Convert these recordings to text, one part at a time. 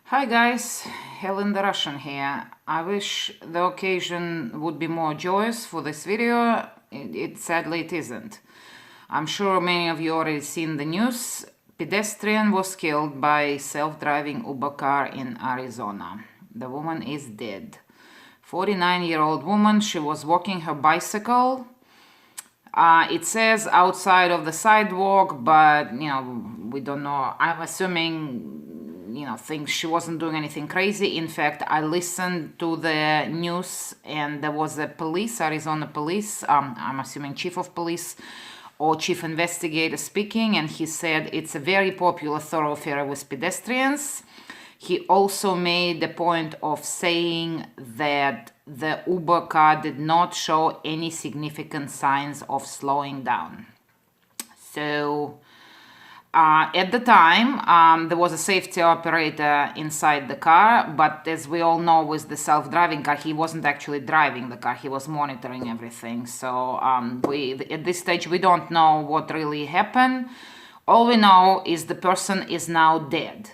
Hi guys, Helen the Russian here. I wish the occasion would be more joyous for this video. Sadly it isn't. I'm sure many of you already seen the news. Pedestrian was killed by self-driving Uber car in Arizona. The woman is dead. 49-year-old woman, she was walking her bicycle. It says outside of the sidewalk, but we don't know. I'm assuming things she wasn't doing anything crazy. In fact, I listened to the news and there was a police, Arizona police, I'm assuming chief of police or chief investigator speaking, and he said it's a very popular thoroughfare with pedestrians. He also made the point of saying that the Uber car did not show any significant signs of slowing down. So at the time, there was a safety operator inside the car, but as we all know, with the self-driving car, he wasn't actually driving the car, he was monitoring everything. So at this stage, we don't know what really happened. All we know is the person is now dead.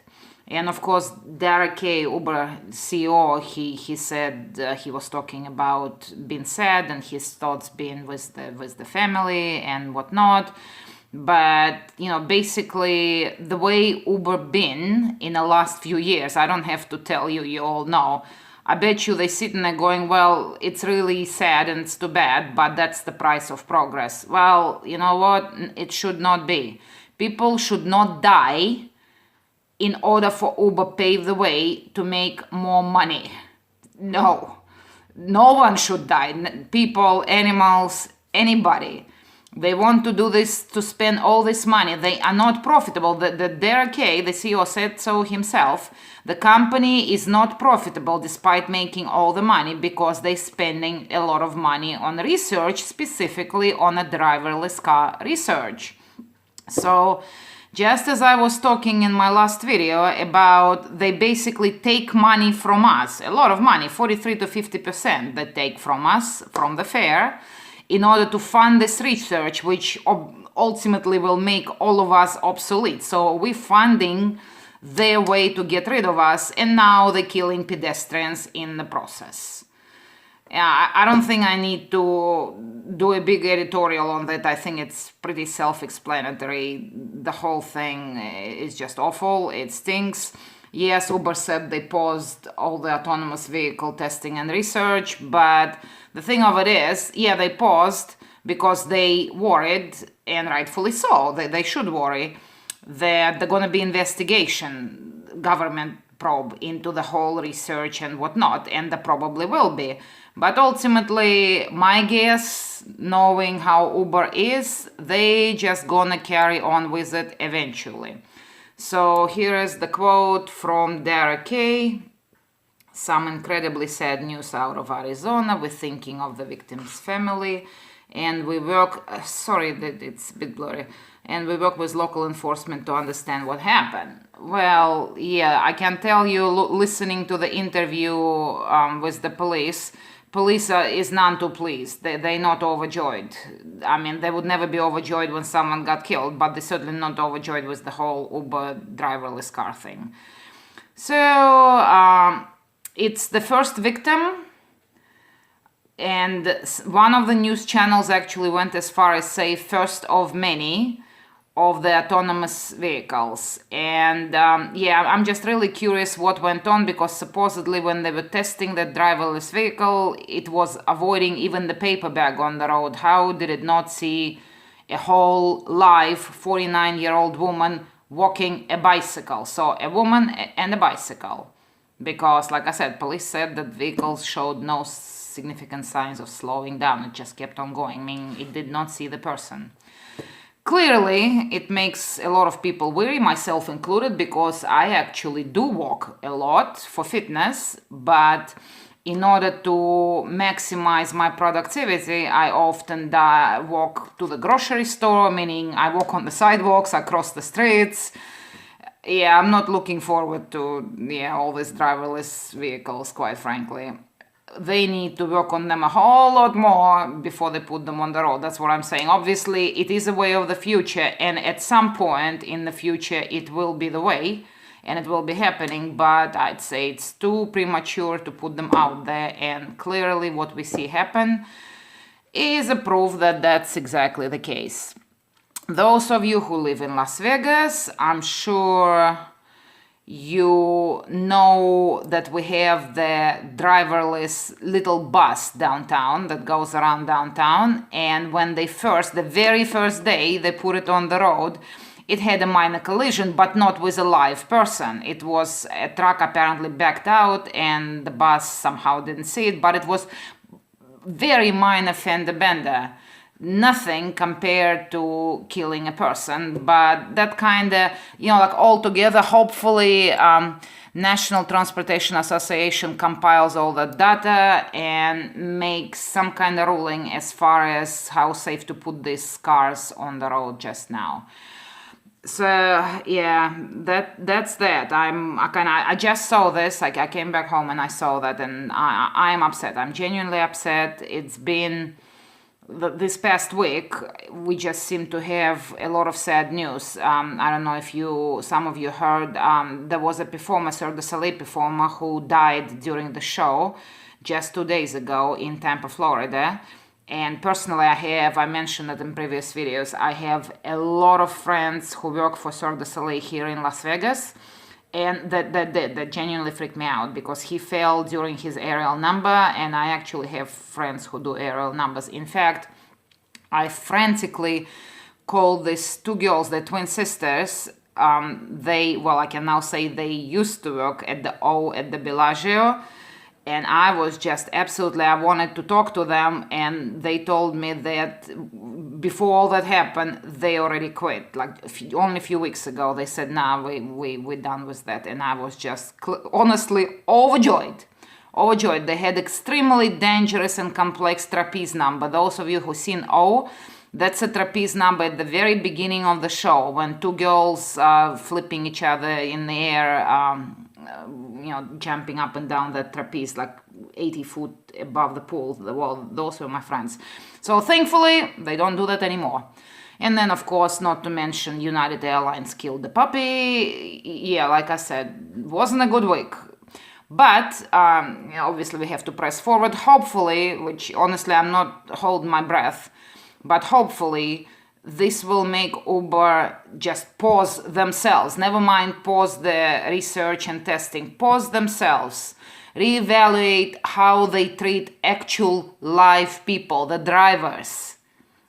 And of course, Derek K, Uber CEO, he said he was talking about being sad and his thoughts being with the family and whatnot. But basically the way Uber been in the last few years, I don't have to tell you, you all know. I bet you they sitting there going, well, it's really sad and it's too bad, but that's the price of progress. Well, you know what? It should not be. People should not die in order for Uber pave the way to make more money. No one should die. People, animals, anybody. They want to do this to spend all this money. They are not profitable. The Derek K, the CEO, said so himself. The company is not profitable despite making all the money because they're spending a lot of money on research, specifically on a driverless car research. So just as I was talking in my last video about they basically take money from us, a lot of money, 43 to 50% they take from us, from the fare, in order to fund this research, which ultimately will make all of us obsolete. So we're funding their way to get rid of us, and now they're killing pedestrians in the process. I don't think I need to do a big editorial on that. I think it's pretty self-explanatory. The whole thing is just awful. It stinks. Yes, Uber said they paused all the autonomous vehicle testing and research, but the thing of it is, yeah, they paused because they worried, and rightfully so, they should worry, that there's going to be investigation, government probe into the whole research and whatnot, and there probably will be. But ultimately, my guess, knowing how Uber is, they just gonna carry on with it eventually. So here is the quote from Derek K. Some incredibly sad news out of Arizona. We're thinking of the victim's family, and we work, sorry that it's a bit blurry, and we work with local enforcement to understand what happened. Well, yeah, I can tell you, listening to the interview with the police is none too pleased. They're not overjoyed. I mean, they would never be overjoyed when someone got killed, but they're certainly not overjoyed with the whole Uber driverless car thing. So it's the first victim, and one of the news channels actually went as far as say first of many of the autonomous vehicles. And yeah, I'm just really curious what went on, because supposedly when they were testing the driverless vehicle, it was avoiding even the paper bag on the road. How did it not see a whole live 49-year-old woman walking a bicycle? So a woman and a bicycle. Because, like I said, police said that vehicles showed no significant signs of slowing down. It just kept on going, meaning it did not see the person. Clearly, it makes a lot of people weary, myself included, because I actually do walk a lot for fitness, but in order to maximize my productivity, I often walk to the grocery store, meaning I walk on the sidewalks, I cross the streets. Yeah, I'm not looking forward to all these driverless vehicles, quite frankly. They need to work on them a whole lot more before they put them on the road. That's what I'm saying. Obviously, it is a way of the future, and at some point in the future, it will be the way. and it will be happening, but I'd say it's too premature to put them out there. And clearly what we see happen is a proof that that's exactly the case. Those of you who live in Las Vegas, I'm sure you know that we have the driverless little bus downtown that goes around downtown. And when the very first day they put it on the road, it had a minor collision, but not with a live person. It was a truck apparently backed out and the bus somehow didn't see it, but it was very minor fender bender. Nothing compared to killing a person, but that kind of, like altogether, hopefully National Transportation Association compiles all that data and makes some kind of ruling as far as how safe to put these cars on the road just now. So yeah, that's that. I just saw this. I came back home and I saw that, and I am upset. I'm genuinely upset. It's been this past week, we just seem to have a lot of sad news. I don't know if some of you heard, there was a performer, Cirque du Soleil performer, who died during the show just 2 days ago in Tampa, Florida. And personally, I mentioned it in previous videos, I have a lot of friends who work for Cirque du Soleil here in Las Vegas. And that genuinely freaked me out, because he fell during his aerial number, and I actually have friends who do aerial numbers. In fact, I frantically called these two girls, the twin sisters. I can now say they used to work at the O at the Bellagio. And I was just I wanted to talk to them, and they told me that before all that happened, they already quit. Like only a few weeks ago, they said, "Nah, we're done with that." And I was just honestly overjoyed. They had extremely dangerous and complex trapeze number. Those of you who've seen O, that's a trapeze number at the very beginning of the show, when two girls flipping each other in the air, jumping up and down the trapeze like 80 foot above the pool. Well, those were my friends. So thankfully, they don't do that anymore. And then, of course, not to mention, United Airlines killed the puppy. Yeah, like I said, wasn't a good week. But obviously we have to press forward, hopefully, which honestly I'm not holding my breath, but hopefully this will make Uber just pause themselves. Never mind pause the research and testing. Pause themselves. Reevaluate how they treat actual live people, the drivers.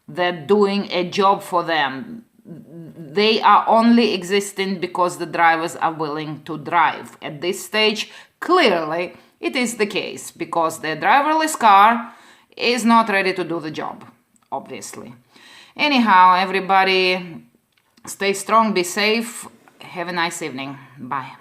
They're doing a job for them. They are only existing because the drivers are willing to drive. At this stage, clearly, it is the case, because the driverless car is not ready to do the job, obviously. Anyhow, everybody, stay strong, be safe. Have a nice evening. Bye.